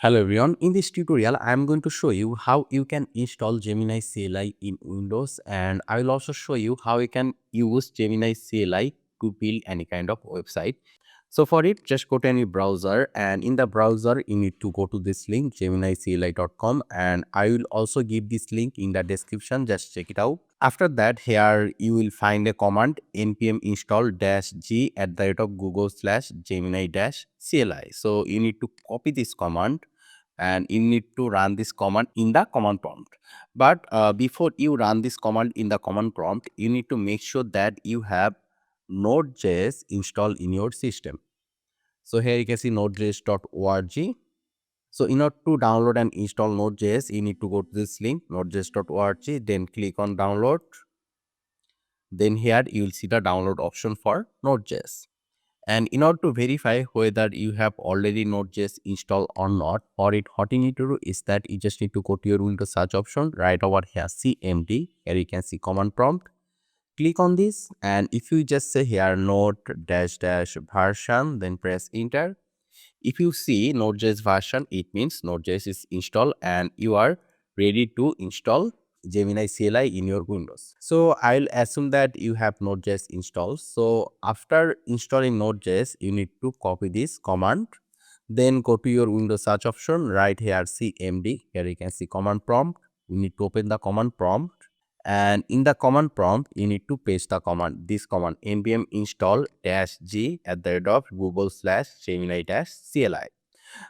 Hello everyone, in this tutorial I am going to show you how you can install Gemini CLI in Windows, and I will also show you how you can use Gemini CLI to build any kind of website. So for it, just go to any browser, and in the browser you need to go to this link geminicli.com, and I will also give this link in the description. Just check it out. After that, here you will find a command npm install -g at the rate of google/gemini-cli. So you need to copy this command and you need to run this command in the command prompt. But before you run this command in the command prompt, you need to make sure that you have Node.js installed in your system. So here you can see nodejs.org. So in order to download and install Node.js, you need to go to this link nodejs.org, then click on download. Then here you will see the download option for Node.js. And in order to verify whether you have already Node.js installed or not, for it, what you need to do is that you just need to go to your Windows search option right over here, CMD. Here you can see command prompt. Click on this, and if you just say here node dash dash version, then press enter. If you see Node.js version, it means Node.js is installed and you are ready to install Gemini CLI in your Windows. So I'll assume that you have Node.js installed. So after installing Node.js, you need to copy this command. Then go to your Windows search option right here, CMD. Here you can see command prompt. You need to open the command prompt, and in the command prompt you need to paste the command, this command npm install -g at the rate of google/gemini-cli.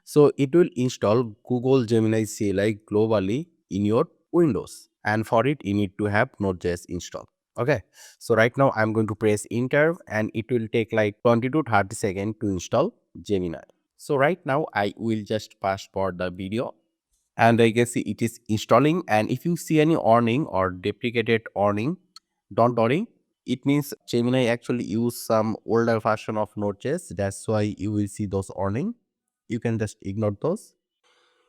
So it will install Google Gemini CLI globally in your Windows, and for it you need to have Node.js installed. Okay, so right now I'm going to press enter, and it will take like 20 to 30 seconds to install Gemini. So right now I will just fast forward the video, and I can see it is installing. And if you see any warning or deprecated warning, don't worry. It means Gemini actually use some older version of Node.js. That's why you will see those warning. You can just ignore those.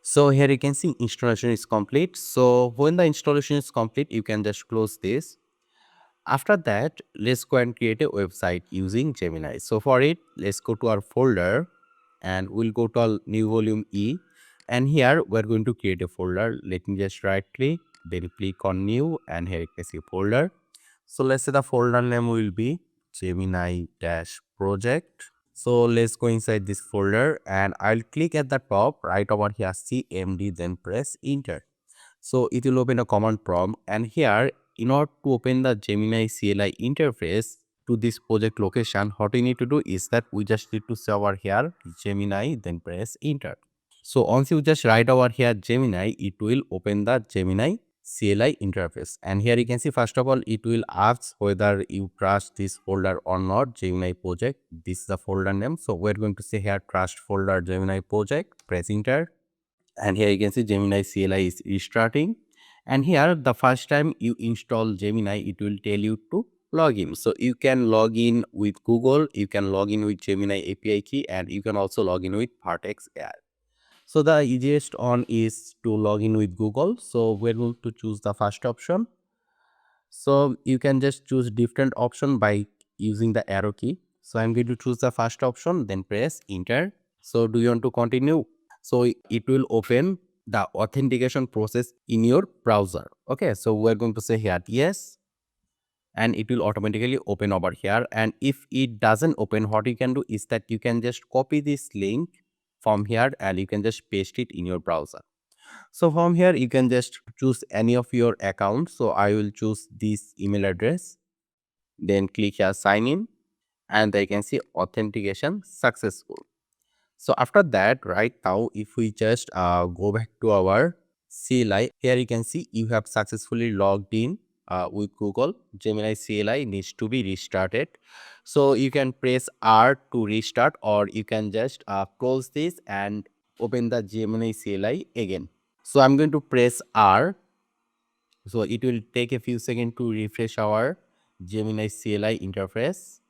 So here you can see installation is complete. So when the installation is complete, you can just close this. After that, let's go and create a website using Gemini. So for it, let's go to our folder, and we'll go to our new volume E, and here we're going to create a folder. Let me just right click, then click on new, and here you can see folder. So let's say the folder name will be Gemini-project. So let's go inside this folder, and I'll click at the top right over here, CMD, then press enter. So it will open a command prompt, and here in order to open the Gemini CLI interface to this project location, what we need to do is that we just need to say over here Gemini, then press enter. So once you just write over here Gemini, it will open the Gemini CLI interface, and here you can see first of all it will ask whether you trust this folder or not, Gemini project. This is the folder name, so we're going to say here trust folder Gemini project, press enter. And here you can see Gemini CLI is restarting, and here the first time you install Gemini, it will tell you to log in. So you can log in with Google, you can log in with Gemini API key, and you can also log in with Vertex AI. So the easiest one is to log in with Google. So we're going to choose the first option. So you can just choose different option by using the arrow key. So I'm going to choose the first option, then press enter. So do you want to continue? So it will open the authentication process in your browser. Okay, so we're going to say here yes, and it will automatically open over here. And if it doesn't open, what you can do is that you can just copy this link from here and you can just paste it in your browser. So from here you can just choose any of your accounts. So I will choose this email address, then click here sign in, and I can see authentication successful. So after that, right now, if we just go back to our CLI, here you can see you have successfully logged in with Google. Gemini CLI needs to be restarted. So you can press R to restart, or you can just close this and open the Gemini CLI again. So I'm going to press R. So it will take a few seconds to refresh our Gemini CLI interface.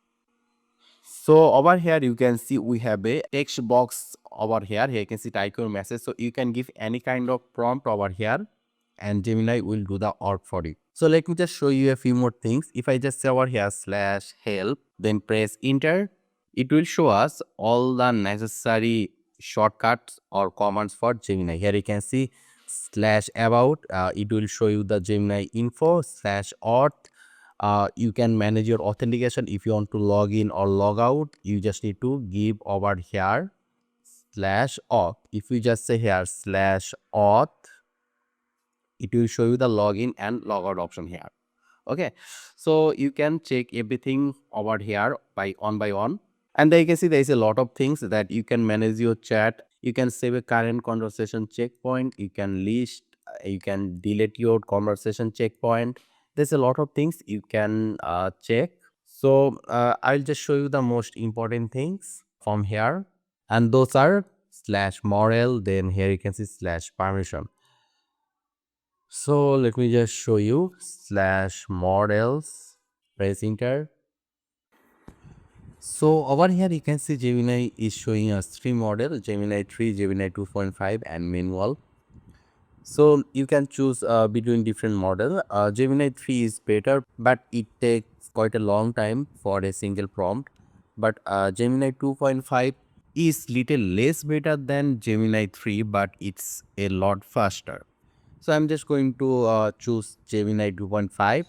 So over here you can see we have a text box over here. Here you can see type your message. So you can give any kind of prompt over here and Gemini will do the work for you. So let me just show you a few more things. If I just say over here /help, then press enter, it will show us all the necessary shortcuts or commands for Gemini. Here you can see slash about, it will show you the Gemini info slash auth. You can manage your authentication. If you want to log in or log out, you just need to give over here slash auth. If you just say here slash auth, it will show you the login and logout option here. Okay, so you can check everything over here by one. And there you can see there is a lot of things that you can manage your chat. You can save a current conversation checkpoint. You can list, you can delete your conversation checkpoint. There's a lot of things you can check. So I'll just show you the most important things from here. And those are slash moral. Then here you can see slash permission. So let me just show you slash models, press enter. So over here you can see Gemini is showing us three models: Gemini 3, Gemini 2.5 and manual. So you can choose between different model. Gemini 3 is better, but it takes quite a long time for a single prompt. But Gemini 2.5 is little less better than Gemini 3, but it's a lot faster. So I'm just going to choose Gemini 2.5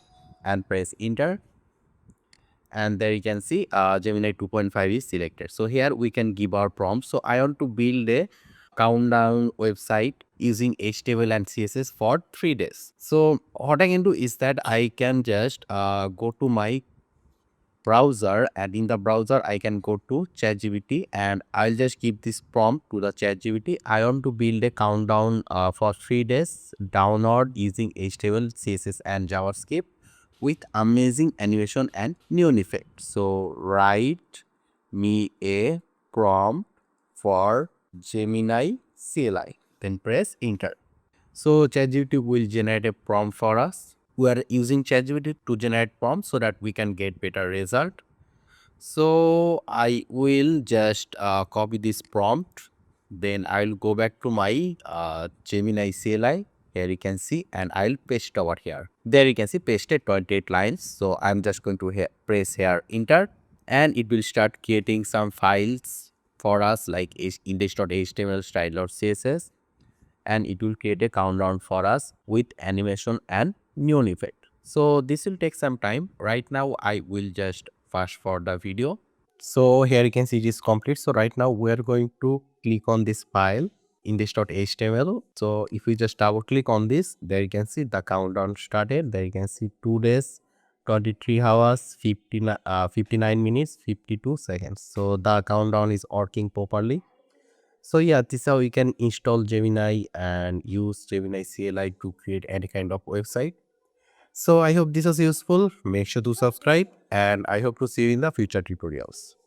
and press enter. And there you can see Gemini 2.5 is selected. So here we can give our prompt. So I want to build a countdown website using HTML and CSS for 3 days. So what I can do is that I can just go to my browser, and in the browser I can go to ChatGPT and I'll just give this prompt to the ChatGPT. I want to build a countdown for 3 days download using HTML, CSS and JavaScript with amazing animation and neon effect. So write me a prompt for Gemini CLI, then press enter. So ChatGPT will generate a prompt for us. We are using ChatGPT to generate prompts so that we can get better result. So I will just copy this prompt. Then I'll go back to my Gemini CLI. Here you can see, and I'll paste over here. There you can see pasted 28 lines. So I'm just going to press here enter, and it will start creating some files for us like index.html, style.css, and it will create a countdown for us with animation and neon effect. So this will take some time. Right now I will just fast forward the video. So here you can see it is complete. So right now we are going to click on this file index.html. So if we just double click on this, there you can see the countdown started. There you can see 2 days, 23 hours, 59 minutes, 52 seconds. So the countdown is working properly. So yeah, this is how you can install Gemini and use Gemini CLI to create any kind of website. So I hope this was useful. Make sure to subscribe, and I hope to see you in the future tutorials.